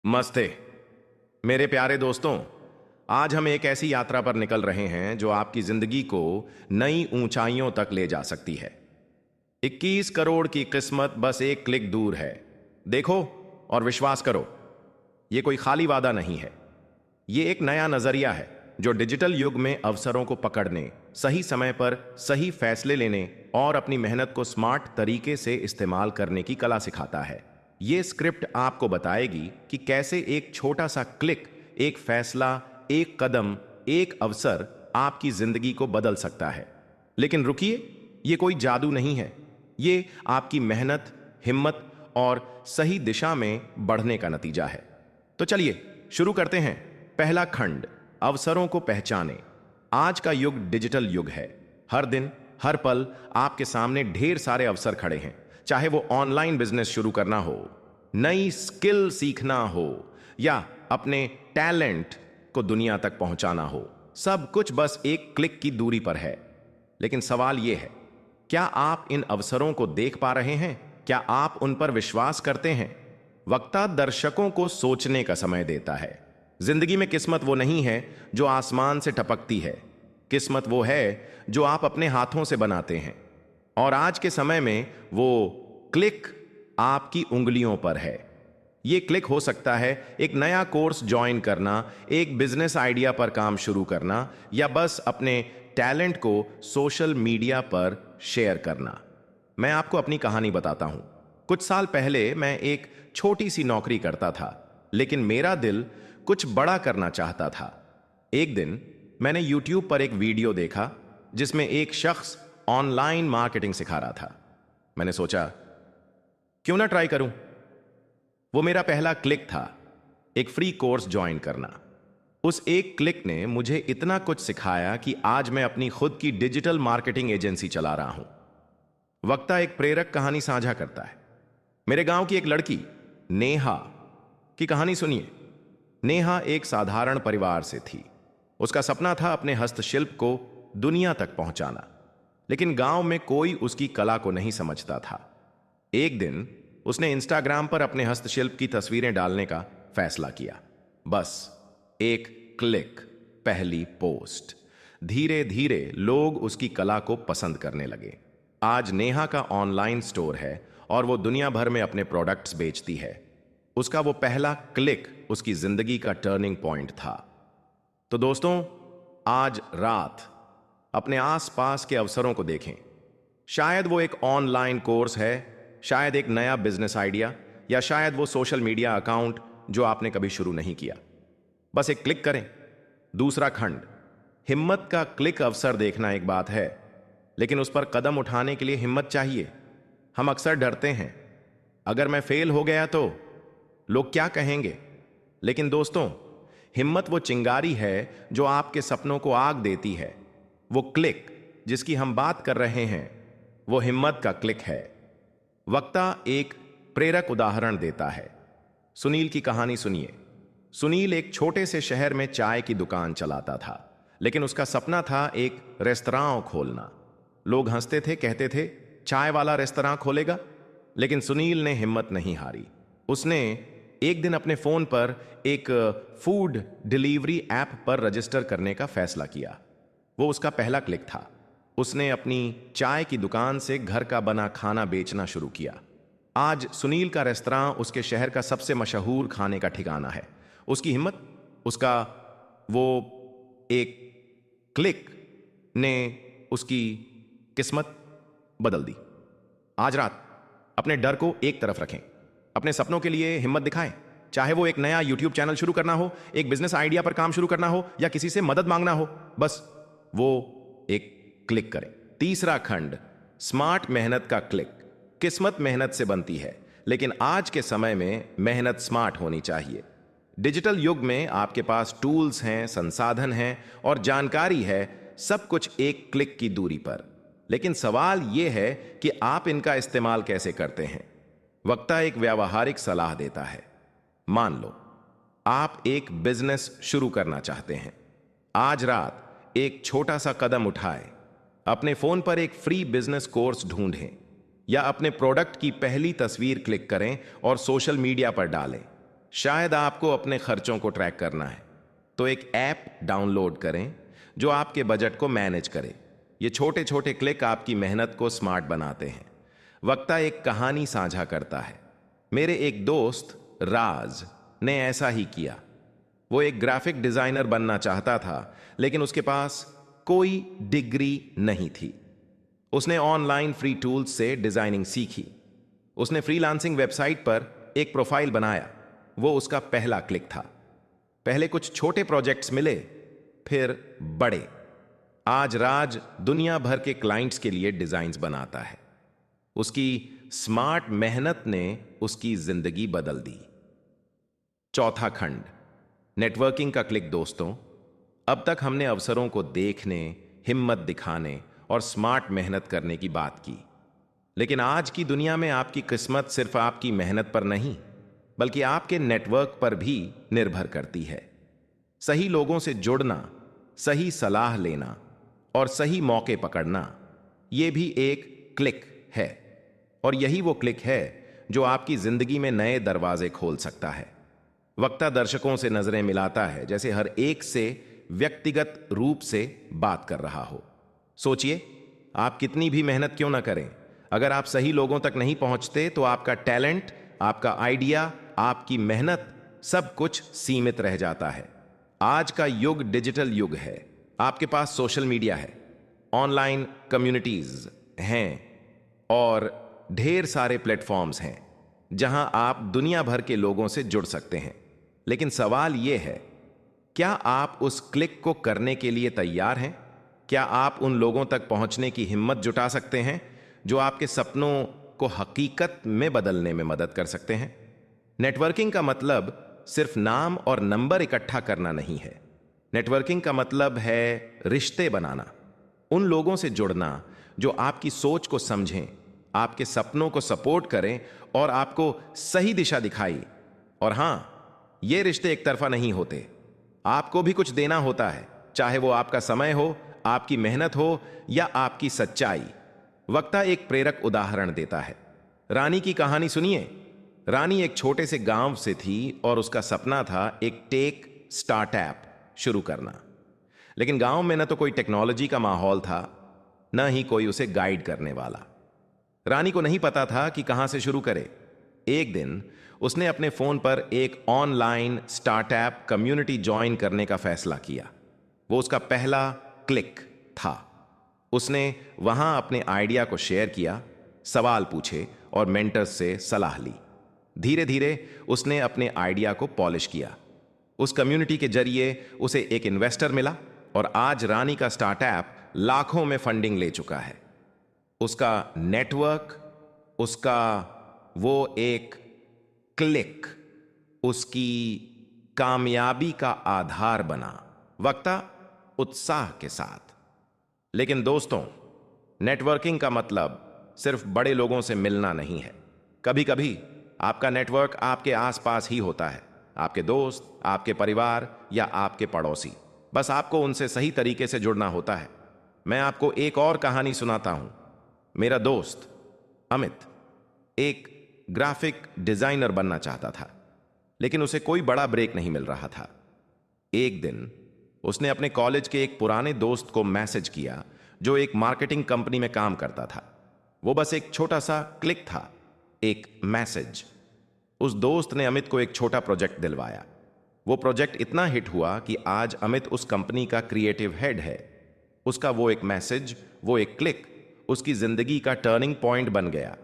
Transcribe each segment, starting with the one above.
नमस्ते मेरे प्यारे दोस्तों। आज हम एक ऐसी यात्रा पर निकल रहे हैं जो आपकी जिंदगी को नई ऊंचाइयों तक ले जा सकती है। 21 करोड़ की किस्मत बस एक क्लिक दूर है। देखो और विश्वास करो, ये कोई खाली वादा नहीं है। ये एक नया नजरिया है जो डिजिटल युग में अवसरों को पकड़ने, सही समय पर सही फैसले लेने और अपनी मेहनत को स्मार्ट तरीके से इस्तेमाल करने की कला सिखाता है। ये स्क्रिप्ट आपको बताएगी कि कैसे एक छोटा सा क्लिक, एक फैसला, एक कदम, एक अवसर आपकी जिंदगी को बदल सकता है। लेकिन रुकिए, ये कोई जादू नहीं है। ये आपकी मेहनत, हिम्मत और सही दिशा में बढ़ने का नतीजा है। तो चलिए शुरू करते हैं। पहला खंड, अवसरों को पहचाने। आज का युग डिजिटल युग है। हर दिन, हर पल आपके सामने ढेर सारे अवसर खड़े हैं। चाहे वो ऑनलाइन बिजनेस शुरू करना हो, नई स्किल सीखना हो या अपने टैलेंट को दुनिया तक पहुंचाना हो, सब कुछ बस एक क्लिक की दूरी पर है। लेकिन सवाल यह है, क्या आप इन अवसरों को देख पा रहे हैं? क्या आप उन पर विश्वास करते हैं? वक्ता दर्शकों को सोचने का समय देता है। जिंदगी में किस्मत वो नहीं है जो आसमान से टपकती है। किस्मत वो है जो आप अपने हाथों से बनाते हैं। और आज के समय में वो क्लिक आपकी उंगलियों पर है। ये क्लिक हो सकता है एक नया कोर्स ज्वाइन करना, एक बिजनेस आइडिया पर काम शुरू करना या बस अपने टैलेंट को सोशल मीडिया पर शेयर करना। मैं आपको अपनी कहानी बताता हूं। कुछ साल पहले मैं एक छोटी सी नौकरी करता था, लेकिन मेरा दिल कुछ बड़ा करना चाहता था। एक दिन मैंने YouTube पर एक वीडियो देखा जिसमें एक शख्स ऑनलाइन मार्केटिंग सिखा रहा था। मैंने सोचा, क्यों ना ट्राई करूं। वो मेरा पहला क्लिक था, एक फ्री कोर्स ज्वाइन करना। उस एक क्लिक ने मुझे इतना कुछ सिखाया कि आज मैं अपनी खुद की डिजिटल मार्केटिंग एजेंसी चला रहा हूं। वक्ता एक प्रेरक कहानी साझा करता है। मेरे गांव की एक लड़की नेहा की कहानी सुनिए। नेहा एक साधारण परिवार से थी। उसका सपना था अपने हस्तशिल्प को दुनिया तक पहुंचाना, लेकिन गांव में कोई उसकी कला को नहीं समझता था। एक दिन उसने इंस्टाग्राम पर अपने हस्तशिल्प की तस्वीरें डालने का फैसला किया। बस एक क्लिक, पहली पोस्ट। धीरे धीरे लोग उसकी कला को पसंद करने लगे। आज नेहा का ऑनलाइन स्टोर है और वो दुनिया भर में अपने प्रोडक्ट्स बेचती है। उसका वो पहला क्लिक उसकी जिंदगी का टर्निंग पॉइंट था। तो दोस्तों, आज रात अपने आसपास के अवसरों को देखें। शायद वो एक ऑनलाइन कोर्स है, शायद एक नया बिजनेस आइडिया, या शायद वो सोशल मीडिया अकाउंट जो आपने कभी शुरू नहीं किया। बस एक क्लिक करें। दूसरा खंड, हिम्मत का क्लिक। अवसर देखना एक बात है, लेकिन उस पर कदम उठाने के लिए हिम्मत चाहिए। हम अक्सर डरते हैं, अगर मैं फेल हो गया तो लोग क्या कहेंगे। लेकिन दोस्तों, हिम्मत वो चिंगारी है जो आपके सपनों को आग देती है। वो क्लिक जिसकी हम बात कर रहे हैं, वो हिम्मत का क्लिक है। वक्ता एक प्रेरक उदाहरण देता है। सुनील की कहानी सुनिए। सुनील एक छोटे से शहर में चाय की दुकान चलाता था, लेकिन उसका सपना था एक रेस्तरां खोलना। लोग हंसते थे, कहते थे चाय वाला रेस्तरां खोलेगा, लेकिन सुनील ने हिम्मत नहीं हारी। उसने एक दिन अपने फोन पर एक फूड डिलीवरी ऐप पर रजिस्टर करने का फैसला किया। वो उसका पहला क्लिक था। उसने अपनी चाय की दुकान से घर का बना खाना बेचना शुरू किया। आज सुनील का रेस्तरां उसके शहर का सबसे मशहूर खाने का ठिकाना है। उसकी हिम्मत, उसका वो एक क्लिक ने उसकी किस्मत बदल दी। आज रात अपने डर को एक तरफ रखें, अपने सपनों के लिए हिम्मत दिखाएं। चाहे वो एक नया YouTube चैनल शुरू करना हो, एक बिजनेस आइडिया पर काम शुरू करना हो या किसी से मदद मांगना हो, बस वो एक क्लिक करें। तीसरा खंड, स्मार्ट मेहनत का क्लिक। किस्मत मेहनत से बनती है, लेकिन आज के समय में मेहनत स्मार्ट होनी चाहिए। डिजिटल युग में आपके पास टूल्स हैं, संसाधन हैं और जानकारी है, सब कुछ एक क्लिक की दूरी पर। लेकिन सवाल यह है कि आप इनका इस्तेमाल कैसे करते हैं। वक्ता एक व्यावहारिक सलाह देता है। मान लो आप एक बिजनेस शुरू करना चाहते हैं। आज रात एक छोटा सा कदम उठाएं। अपने फोन पर एक फ्री बिजनेस कोर्स ढूंढें या अपने प्रोडक्ट की पहली तस्वीर क्लिक करें और सोशल मीडिया पर डालें। शायद आपको अपने खर्चों को ट्रैक करना है, तो एक ऐप डाउनलोड करें जो आपके बजट को मैनेज करे। ये छोटे छोटे क्लिक आपकी मेहनत को स्मार्ट बनाते हैं। वक्ता एक कहानी साझा करता है। मेरे एक दोस्त राज ने ऐसा ही किया। वो एक ग्राफिक डिजाइनर बनना चाहता था, लेकिन उसके पास कोई डिग्री नहीं थी। उसने ऑनलाइन फ्री टूल्स से डिजाइनिंग सीखी। उसने फ्रीलांसिंग वेबसाइट पर एक प्रोफाइल बनाया। वो उसका पहला क्लिक था। पहले कुछ छोटे प्रोजेक्ट्स मिले, फिर बड़े। आज राज दुनिया भर के क्लाइंट्स के लिए डिजाइन्स बनाता है। उसकी स्मार्ट मेहनत ने उसकी जिंदगी बदल दी। चौथा खंड, नेटवर्किंग का क्लिक। दोस्तों, अब तक हमने अवसरों को देखने, हिम्मत दिखाने और स्मार्ट मेहनत करने की बात की। लेकिन आज की दुनिया में आपकी किस्मत सिर्फ आपकी मेहनत पर नहीं, बल्कि आपके नेटवर्क पर भी निर्भर करती है। सही लोगों से जुड़ना, सही सलाह लेना और सही मौके पकड़ना, यह भी एक क्लिक है। और यही वो क्लिक है जो आपकी जिंदगी में नए दरवाजे खोल सकता है। वक्ता दर्शकों से नजरें मिलाता है, जैसे हर एक से व्यक्तिगत रूप से बात कर रहा हो। सोचिए, आप कितनी भी मेहनत क्यों ना करें, अगर आप सही लोगों तक नहीं पहुंचते तो आपका टैलेंट, आपका आइडिया, आपकी मेहनत, सब कुछ सीमित रह जाता है। आज का युग डिजिटल युग है। आपके पास सोशल मीडिया है, ऑनलाइन कम्युनिटीज हैं और ढेर सारे प्लेटफॉर्म्स हैं जहां आप दुनिया भर के लोगों से जुड़ सकते हैं। लेकिन सवाल यह है, क्या आप उस क्लिक को करने के लिए तैयार हैं? क्या आप उन लोगों तक पहुंचने की हिम्मत जुटा सकते हैं जो आपके सपनों को हकीकत में बदलने में मदद कर सकते हैं? नेटवर्किंग का मतलब सिर्फ नाम और नंबर इकट्ठा करना नहीं है। नेटवर्किंग का मतलब है रिश्ते बनाना, उन लोगों से जुड़ना जो आपकी सोच को समझें, आपके सपनों को सपोर्ट करें और आपको सही दिशा दिखाई। और हां, ये रिश्ते एक तरफा नहीं होते। आपको भी कुछ देना होता है, चाहे वो आपका समय हो, आपकी मेहनत हो या आपकी सच्चाई। वक्ता एक प्रेरक उदाहरण देता है। रानी की कहानी सुनिए। रानी एक छोटे से गांव से थी और उसका सपना था एक टेक स्टार्टअप शुरू करना। लेकिन गांव में न तो कोई टेक्नोलॉजी का माहौल था, न ही कोई उसे गाइड करने वाला। रानी को नहीं पता था कि कहां से शुरू करे। एक दिन उसने अपने फोन पर एक ऑनलाइन स्टार्टअप कम्युनिटी ज्वाइन करने का फैसला किया। वो उसका पहला क्लिक था। उसने वहां अपने आइडिया को शेयर किया, सवाल पूछे और मेंटर्स से सलाह ली। धीरे धीरे उसने अपने आइडिया को पॉलिश किया। उस कम्युनिटी के जरिए उसे एक इन्वेस्टर मिला और आज रानी का स्टार्टअप लाखों में फंडिंग ले चुका है। उसका नेटवर्क, उसका वो एक क्लिक उसकी कामयाबी का आधार बना। वक्ता उत्साह के साथ। लेकिन दोस्तों, नेटवर्किंग का मतलब सिर्फ बड़े लोगों से मिलना नहीं है। कभी कभी आपका नेटवर्क आपके आसपास ही होता है, आपके दोस्त, आपके परिवार या आपके पड़ोसी। बस आपको उनसे सही तरीके से जुड़ना होता है। मैं आपको एक और कहानी सुनाता हूं। मेरा दोस्त अमित एक ग्राफिक डिजाइनर बनना चाहता था, लेकिन उसे कोई बड़ा ब्रेक नहीं मिल रहा था। एक दिन उसने अपने कॉलेज के एक पुराने दोस्त को मैसेज किया जो एक मार्केटिंग कंपनी में काम करता था। वो बस एक छोटा सा क्लिक था, एक मैसेज। उस दोस्त ने अमित को एक छोटा प्रोजेक्ट दिलवाया। वो प्रोजेक्ट इतना हिट हुआ कि आज अमित उस कंपनी का क्रिएटिव हेड है। उसका वो एक मैसेज, वो एक क्लिक उसकी जिंदगी का टर्निंग पॉइंट बन गया।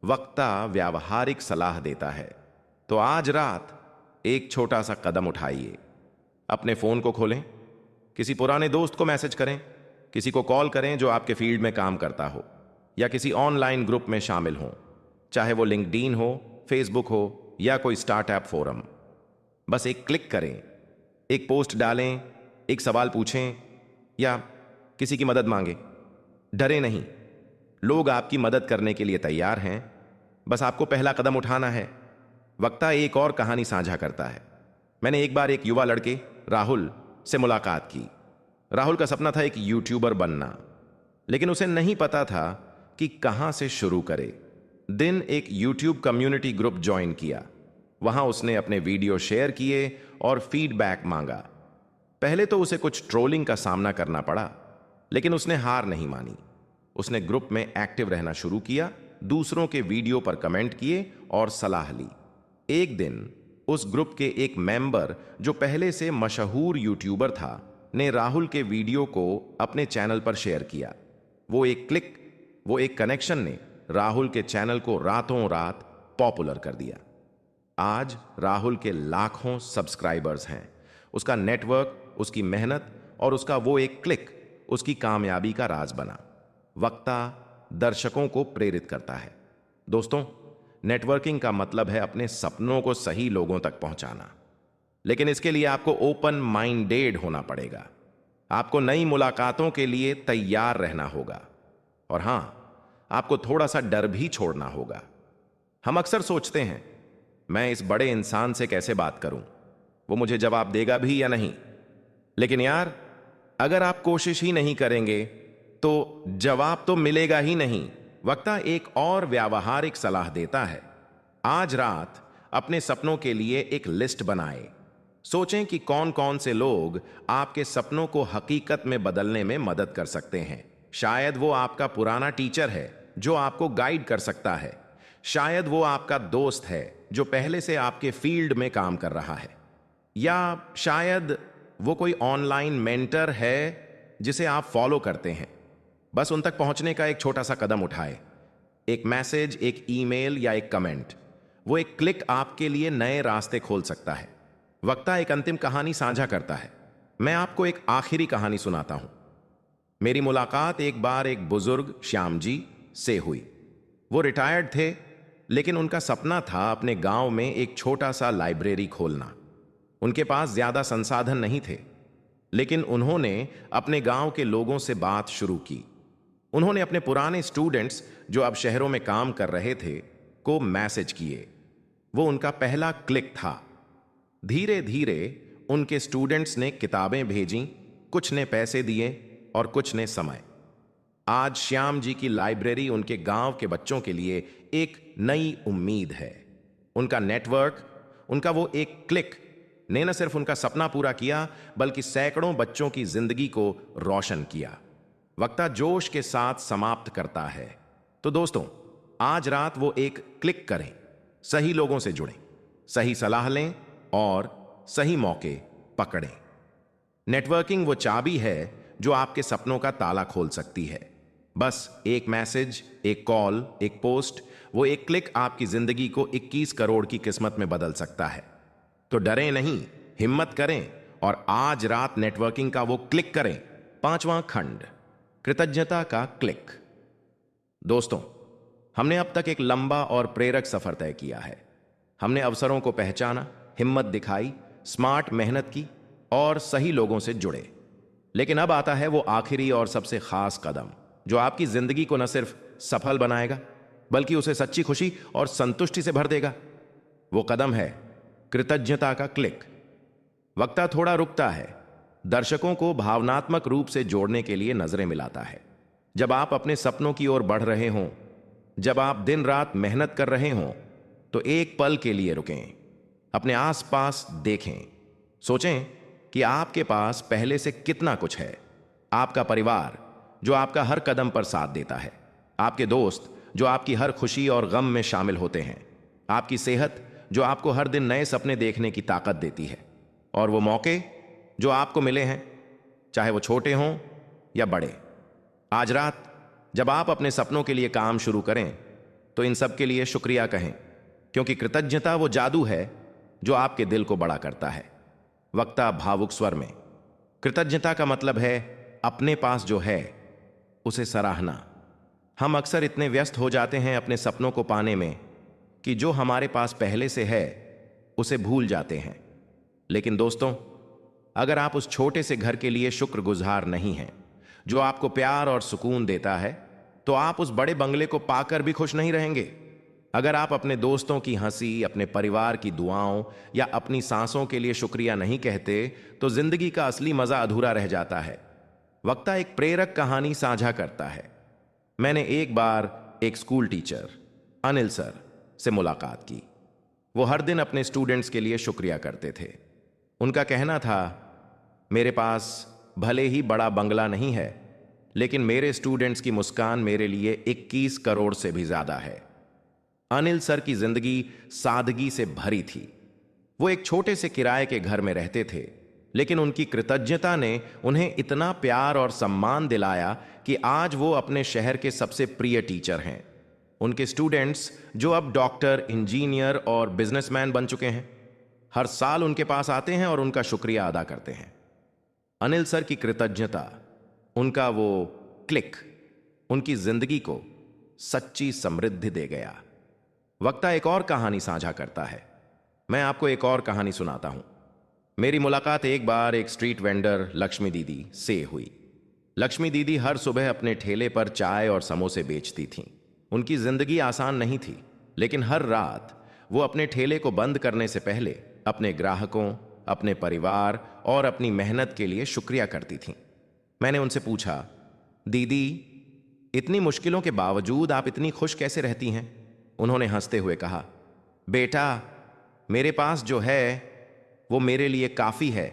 वक्ता व्यावहारिक सलाह देता है, तो आज रात एक छोटा सा कदम उठाइए। अपने फोन को खोलें, किसी पुराने दोस्त को मैसेज करें, किसी को कॉल करें जो आपके फील्ड में काम करता हो या किसी ऑनलाइन ग्रुप में शामिल हो, चाहे वो लिंक्डइन हो, फेसबुक हो या कोई स्टार्टअप फोरम। बस एक क्लिक करें, एक पोस्ट डालें, एक सवाल पूछें या किसी की मदद मांगे। डरे नहीं, लोग आपकी मदद करने के लिए तैयार हैं, बस आपको पहला कदम उठाना है। वक्ता एक और कहानी साझा करता है। मैंने एक बार एक युवा लड़के राहुल से मुलाकात की। राहुल का सपना था एक यूट्यूबर बनना, लेकिन उसे नहीं पता था कि कहां से शुरू करे। दिन एक यूट्यूब कम्युनिटी ग्रुप ज्वाइन किया। वहां उसने अपने वीडियो शेयर किए और फीडबैक मांगा। पहले तो उसे कुछ ट्रोलिंग का सामना करना पड़ा, लेकिन उसने हार नहीं मानी। उसने ग्रुप में एक्टिव रहना शुरू किया, दूसरों के वीडियो पर कमेंट किए और सलाह ली। एक दिन उस ग्रुप के एक मेंबर, जो पहले से मशहूर यूट्यूबर था, ने राहुल के वीडियो को अपने चैनल पर शेयर किया। वो एक कनेक्शन ने राहुल के चैनल को रातों रात पॉपुलर कर दिया। आज राहुल के लाखों सब्सक्राइबर्स हैं। उसका नेटवर्क, उसकी मेहनत और उसका वो एक क्लिक उसकी कामयाबी का राज बना। वक्ता दर्शकों को प्रेरित करता है। दोस्तों, नेटवर्किंग का मतलब है अपने सपनों को सही लोगों तक पहुंचाना, लेकिन इसके लिए आपको ओपन माइंडेड होना पड़ेगा। आपको नई मुलाकातों के लिए तैयार रहना होगा, और हां, आपको थोड़ा सा डर भी छोड़ना होगा। हम अक्सर सोचते हैं, मैं इस बड़े इंसान से कैसे बात करूं, वो मुझे जवाब देगा भी या नहीं। लेकिन यार, अगर आप कोशिश ही नहीं करेंगे तो जवाब तो मिलेगा ही नहीं। वक्ता एक और व्यावहारिक सलाह देता है। आज रात अपने सपनों के लिए एक लिस्ट बनाएं। सोचें कि कौन कौन से लोग आपके सपनों को हकीकत में बदलने में मदद कर सकते हैं। शायद वो आपका पुराना टीचर है जो आपको गाइड कर सकता है। शायद वो आपका दोस्त है जो पहले से आपके फील्ड में काम कर रहा है। या शायद वो कोई ऑनलाइन मेंटर है जिसे आप फॉलो करते हैं। बस उन तक पहुंचने का एक छोटा सा कदम उठाए। एक मैसेज, एक ईमेल या एक कमेंट। वो एक क्लिक आपके लिए नए रास्ते खोल सकता है। वक्ता एक अंतिम कहानी साझा करता है। मैं आपको एक आखिरी कहानी सुनाता हूं। मेरी मुलाकात एक बार एक बुजुर्ग श्याम जी से हुई। वो रिटायर्ड थे, लेकिन उनका सपना था अपने गांव में एक छोटा सा लाइब्रेरी खोलना। उनके पास ज्यादा संसाधन नहीं थे, लेकिन उन्होंने अपने गांव के लोगों से बात शुरू की। उन्होंने अपने पुराने स्टूडेंट्स जो अब शहरों में काम कर रहे थे को मैसेज किए। वो उनका पहला क्लिक था। धीरे धीरे उनके स्टूडेंट्स ने किताबें भेजीं, कुछ ने पैसे दिए और कुछ ने समय। आज श्याम जी की लाइब्रेरी उनके गांव के बच्चों के लिए एक नई उम्मीद है। उनका नेटवर्क, उनका वो एक क्लिक ने न सिर्फ उनका सपना पूरा किया, बल्कि सैकड़ों बच्चों की जिंदगी को रोशन किया। वक्ता जोश के साथ समाप्त करता है। तो दोस्तों, आज रात वो एक क्लिक करें, सही लोगों से जुड़ें, सही सलाह लें और सही मौके पकड़ें। नेटवर्किंग वो चाबी है जो आपके सपनों का ताला खोल सकती है। बस एक मैसेज, एक कॉल, एक पोस्ट, वो एक क्लिक आपकी जिंदगी को 21 करोड़ की किस्मत में बदल सकता है। तो डरें नहीं, हिम्मत करें और आज रात नेटवर्किंग का वो क्लिक करें। 5वां खंड, कृतज्ञता का क्लिक। दोस्तों, हमने अब तक एक लंबा और प्रेरक सफर तय किया है। हमने अवसरों को पहचाना, हिम्मत दिखाई, स्मार्ट मेहनत की और सही लोगों से जुड़े। लेकिन अब आता है वो आखिरी और सबसे खास कदम, जो आपकी जिंदगी को न सिर्फ सफल बनाएगा, बल्कि उसे सच्ची खुशी और संतुष्टि से भर देगा। वो कदम है कृतज्ञता का क्लिक। वक्ता थोड़ा रुकता है, दर्शकों को भावनात्मक रूप से जोड़ने के लिए नजरें मिलाता है। जब आप अपने सपनों की ओर बढ़ रहे हों, जब आप दिन रात मेहनत कर रहे हों, तो एक पल के लिए रुकें, अपने आसपास देखें, सोचें कि आपके पास पहले से कितना कुछ है। आपका परिवार जो आपका हर कदम पर साथ देता है, आपके दोस्त जो आपकी हर खुशी और गम में शामिल होते हैं, आपकी सेहत जो आपको हर दिन नए सपने देखने की ताकत देती है, और वो मौके जो आपको मिले हैं, चाहे वो छोटे हों या बड़े। आज रात जब आप अपने सपनों के लिए काम शुरू करें, तो इन सब के लिए शुक्रिया कहें, क्योंकि कृतज्ञता वो जादू है जो आपके दिल को बड़ा करता है। वक्ता भावुक स्वर में, कृतज्ञता का मतलब है अपने पास जो है उसे सराहना। हम अक्सर इतने व्यस्त हो जाते हैं अपने सपनों को पाने में कि जो हमारे पास पहले से है उसे भूल जाते हैं। लेकिन दोस्तों, अगर आप उस छोटे से घर के लिए शुक्रगुजार नहीं हैं जो आपको प्यार और सुकून देता है, तो आप उस बड़े बंगले को पाकर भी खुश नहीं रहेंगे। अगर आप अपने दोस्तों की हंसी, अपने परिवार की दुआओं या अपनी सांसों के लिए शुक्रिया नहीं कहते, तो जिंदगी का असली मजा अधूरा रह जाता है। वक्ता एक प्रेरक कहानी साझा करता है। मैंने एक बार एक स्कूल टीचर अनिल सर से मुलाकात की। वो हर दिन अपने स्टूडेंट्स के लिए शुक्रिया करते थे। उनका कहना था, मेरे पास भले ही बड़ा बंगला नहीं है, लेकिन मेरे स्टूडेंट्स की मुस्कान मेरे लिए 21 करोड़ से भी ज्यादा है। अनिल सर की जिंदगी सादगी से भरी थी। वो एक छोटे से किराए के घर में रहते थे, लेकिन उनकी कृतज्ञता ने उन्हें इतना प्यार और सम्मान दिलाया कि आज वो अपने शहर के सबसे प्रिय टीचर हैं। उनके स्टूडेंट्स, जो अब डॉक्टर, इंजीनियर और बिजनेसमैन बन चुके हैं, हर साल उनके पास आते हैं और उनका शुक्रिया अदा करते हैं। अनिल सर की कृतज्ञता, उनका वो क्लिक, उनकी जिंदगी को सच्ची समृद्धि दे गया। वक्ता एक और कहानी साझा करता है। मैं आपको एक और कहानी सुनाता हूं। मेरी मुलाकात एक बार एक स्ट्रीट वेंडर लक्ष्मी दीदी से हुई। लक्ष्मी दीदी हर सुबह अपने ठेले पर चाय और समोसे बेचती थीं। उनकी जिंदगी आसान नहीं थी, लेकिन हर रात वो अपने ठेले को बंद करने से पहले अपने ग्राहकों, अपने परिवार और अपनी मेहनत के लिए शुक्रिया करती थीं। मैंने उनसे पूछा, दीदी, इतनी मुश्किलों के बावजूद आप इतनी खुश कैसे रहती हैं? उन्होंने हंसते हुए कहा, बेटा, मेरे पास जो है वो मेरे लिए काफ़ी है।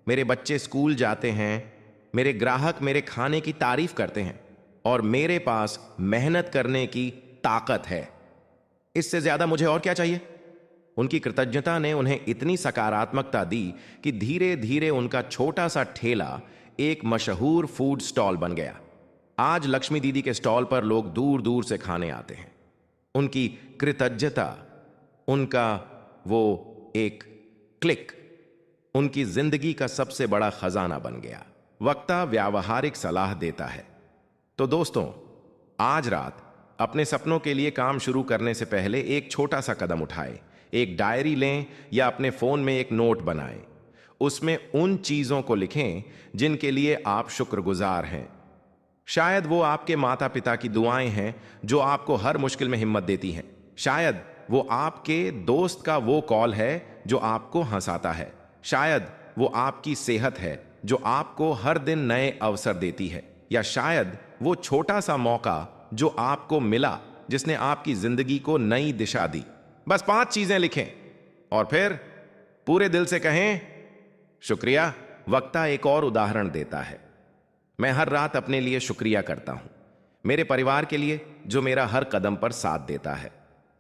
मेरे बच्चे स्कूल जाते हैं, मेरे ग्राहक मेरे खाने की तारीफ करते हैं और मेरे पास मेहनत करने की ताकत है। इससे ज़्यादा मुझे और क्या चाहिए? उनकी कृतज्ञता ने उन्हें इतनी सकारात्मकता दी कि धीरे धीरे उनका छोटा सा ठेला एक मशहूर फूड स्टॉल बन गया। आज लक्ष्मी दीदी के स्टॉल पर लोग दूर दूर से खाने आते हैं। उनकी कृतज्ञता, उनका वो एक क्लिक, उनकी जिंदगी का सबसे बड़ा खजाना बन गया। वक्ता व्यावहारिक सलाह देता है। तो दोस्तों, आज रात अपने सपनों के लिए काम शुरू करने से पहले एक छोटा सा कदम उठाएं। एक डायरी लें या अपने फोन में एक नोट बनाएं। उसमें उन चीजों को लिखें जिनके लिए आप शुक्रगुजार हैं। शायद वो आपके माता पिता की दुआएं हैं जो आपको हर मुश्किल में हिम्मत देती हैं। शायद वो आपके दोस्त का वो कॉल है जो आपको हंसाता है। शायद वो आपकी सेहत है जो आपको हर दिन नए अवसर देती है। या शायद वो छोटा सा मौका जो आपको मिला जिसने आपकी जिंदगी को नई दिशा दी। बस 5 चीजें लिखें और फिर पूरे दिल से कहें, शुक्रिया। वक्ता एक और उदाहरण देता है। मैं हर रात अपने लिए शुक्रिया करता हूं। मेरे परिवार के लिए जो मेरा हर कदम पर साथ देता है,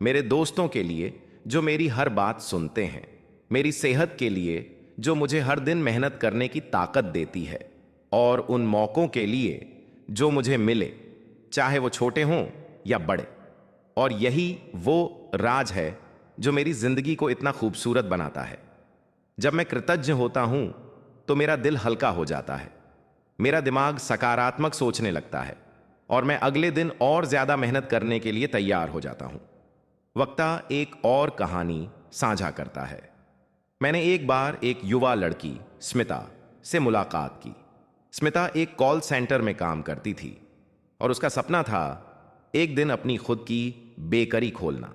मेरे दोस्तों के लिए जो मेरी हर बात सुनते हैं, मेरी सेहत के लिए जो मुझे हर दिन मेहनत करने की ताकत देती है, और उन मौकों के लिए जो मुझे मिले, चाहे वो छोटे हों या बड़े। और यही वो राज है जो मेरी जिंदगी को इतना खूबसूरत बनाता है। जब मैं कृतज्ञ होता हूं तो मेरा दिल हल्का हो जाता है, मेरा दिमाग सकारात्मक सोचने लगता है और मैं अगले दिन और ज्यादा मेहनत करने के लिए तैयार हो जाता हूं। वक्ता एक और कहानी साझा करता है। मैंने एक बार एक युवा लड़की स्मिता से मुलाकात की। स्मिता एक कॉल सेंटर में काम करती थी और उसका सपना था एक दिन अपनी खुद की बेकरी खोलना।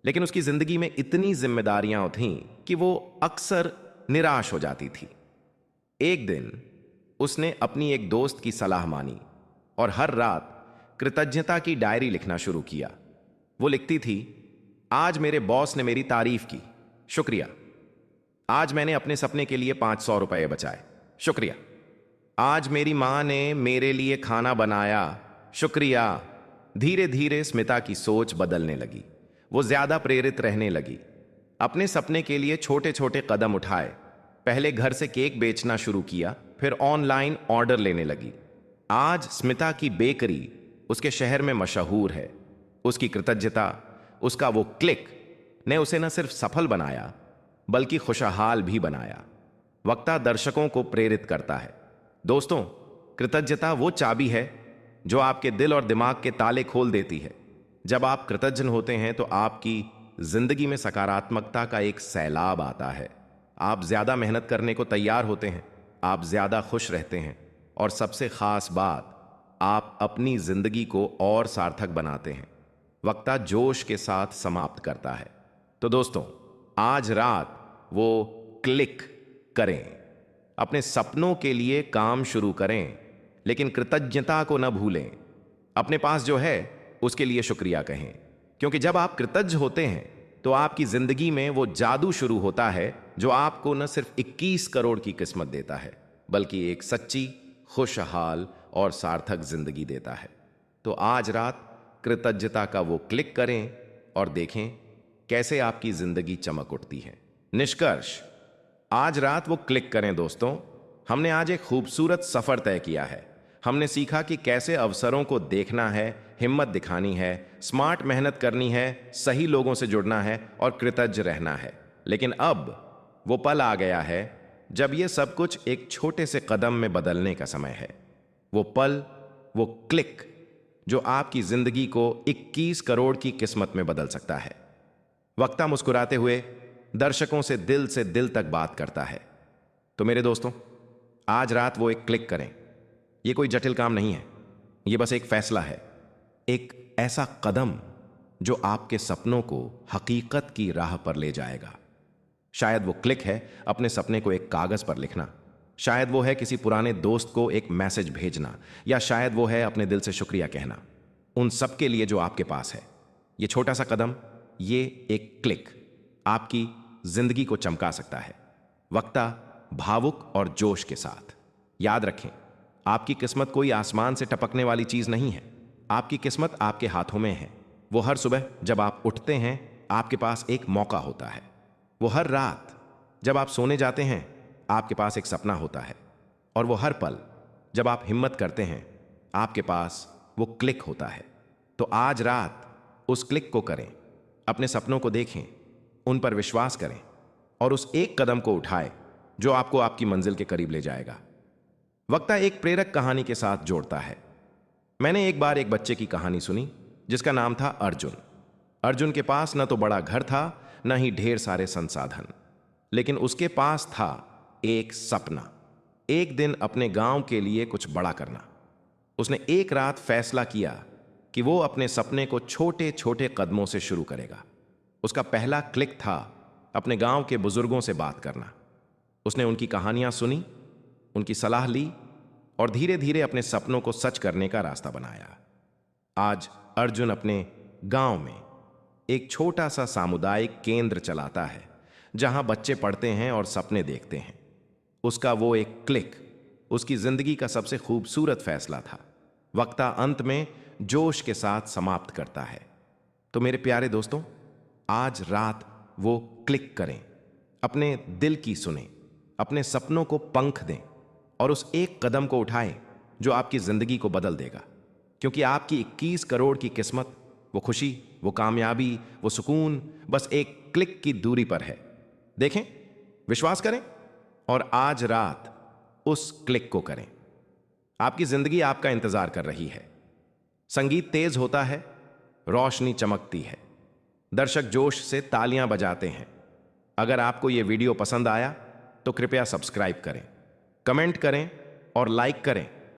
लेकिन उसकी जिंदगी में इतनी जिम्मेदारियां थीं कि वो अक्सर निराश हो जाती थी। एक दिन उसने अपनी एक दोस्त की सलाह मानी और हर रात कृतज्ञता की डायरी लिखना शुरू किया। वो लिखती थी, आज मेरे बॉस ने मेरी तारीफ की, शुक्रिया। आज मैंने अपने सपने के लिए 500 रुपए बचाए, शुक्रिया। आज मेरी मां ने मेरे लिए खाना बनाया, शुक्रिया। धीरे धीरे स्मिता की सोच बदलने लगी। वो ज्यादा प्रेरित रहने लगी। अपने सपने के लिए छोटे छोटे कदम उठाए। पहले घर से केक बेचना शुरू किया, फिर ऑनलाइन ऑर्डर लेने लगी। आज स्मिता की बेकरी उसके शहर में मशहूर है। उसकी कृतज्ञता, उसका वो क्लिक ने उसे न सिर्फ सफल बनाया बल्कि खुशहाल भी बनाया। वक्ता दर्शकों को प्रेरित करता है। दोस्तों, कृतज्ञता वो चाबी है जो आपके दिल और दिमाग के ताले खोल देती है। जब आप कृतज्ञ होते हैं तो आपकी जिंदगी में सकारात्मकता का एक सैलाब आता है। आप ज्यादा मेहनत करने को तैयार होते हैं, आप ज्यादा खुश रहते हैं और सबसे खास बात, आप अपनी जिंदगी को और सार्थक बनाते हैं। वक्ता जोश के साथ समाप्त करता है। तो दोस्तों, आज रात वो क्लिक करें, अपने सपनों के लिए काम शुरू करें, लेकिन कृतज्ञता को न भूलें। अपने पास जो है उसके लिए शुक्रिया कहें, क्योंकि जब आप कृतज्ञ होते हैं तो तो आपकी जिंदगी में वो जादू शुरू होता है जो आपको न सिर्फ 21 करोड़ की किस्मत देता है, बल्कि एक सच्ची, खुशहाल और सार्थक जिंदगी देता है। तो आज रात कृतज्ञता का वो क्लिक करें और देखें कैसे आपकी जिंदगी चमक उठती है। निष्कर्ष, आज रात वो क्लिक करें दोस्तों। हमने आज एक खूबसूरत सफर तय किया है। हमने सीखा कि कैसे अवसरों को देखना है, हिम्मत दिखानी है, स्मार्ट मेहनत करनी है, सही लोगों से जुड़ना है और कृतज्ञ रहना है। लेकिन अब वो पल आ गया है जब ये सब कुछ एक छोटे से कदम में बदलने का समय है। वो पल, वो क्लिक जो आपकी जिंदगी को 21 करोड़ की किस्मत में बदल सकता है। वक्ता मुस्कुराते हुए दर्शकों से दिल तक बात करता है। तो मेरे दोस्तों, आज रात वो एक क्लिक करें। ये कोई जटिल काम नहीं है, ये बस एक फैसला है, एक ऐसा कदम जो आपके सपनों को हकीकत की राह पर ले जाएगा। शायद वो क्लिक है अपने सपने को एक कागज पर लिखना, शायद वो है किसी पुराने दोस्त को एक मैसेज भेजना, या शायद वो है अपने दिल से शुक्रिया कहना। उन सब के लिए जो आपके पास है, ये छोटा सा कदम, ये एक क्लिक आपकी जिंदगी को चमका सकता है। वक्ता भावुक और जोश के साथ, याद रखें, आपकी किस्मत कोई आसमान से टपकने वाली चीज नहीं है। आपकी किस्मत आपके हाथों में है। वो हर सुबह जब आप उठते हैं, आपके पास एक मौका होता है। वो हर रात जब आप सोने जाते हैं, आपके पास एक सपना होता है। और वो हर पल जब आप हिम्मत करते हैं, आपके पास वो क्लिक होता है। तो आज रात उस क्लिक को करें, अपने सपनों को देखें, उन पर विश्वास करें और उस एक कदम को उठाएं जो आपको आपकी मंजिल के करीब ले जाएगा। वक्ता एक प्रेरक कहानी के साथ जोड़ता है। मैंने एक बार एक बच्चे की कहानी सुनी जिसका नाम था अर्जुन। अर्जुन के पास न तो बड़ा घर था, न ही ढेर सारे संसाधन, लेकिन उसके पास था एक सपना, एक दिन अपने गांव के लिए कुछ बड़ा करना। उसने एक रात फैसला किया कि वो अपने सपने को छोटे छोटे कदमों से शुरू करेगा। उसका पहला क्लिक था अपने गांव के बुजुर्गों से बात करना। उसने उनकी कहानियां सुनी, उनकी सलाह ली और धीरे धीरे अपने सपनों को सच करने का रास्ता बनाया। आज अर्जुन अपने गांव में एक छोटा सा सामुदायिक केंद्र चलाता है जहां बच्चे पढ़ते हैं और सपने देखते हैं। उसका वो एक क्लिक उसकी जिंदगी का सबसे खूबसूरत फैसला था। वक्ता अंत में जोश के साथ समाप्त करता है। तो मेरे प्यारे दोस्तों, आज रात वो क्लिक करें, अपने दिल की सुने, अपने सपनों को पंख दें और उस एक कदम को उठाएं जो आपकी जिंदगी को बदल देगा। क्योंकि आपकी 21 करोड़ की किस्मत, वो खुशी, वो कामयाबी, वो सुकून बस एक क्लिक की दूरी पर है। देखें, विश्वास करें और आज रात उस क्लिक को करें। आपकी जिंदगी आपका इंतजार कर रही है। संगीत तेज होता है, रोशनी चमकती है, दर्शक जोश से तालियां बजाते हैं। अगर आपको यह वीडियो पसंद आया तो कृपया सब्सक्राइब करें, कमेंट करें और लाइक करें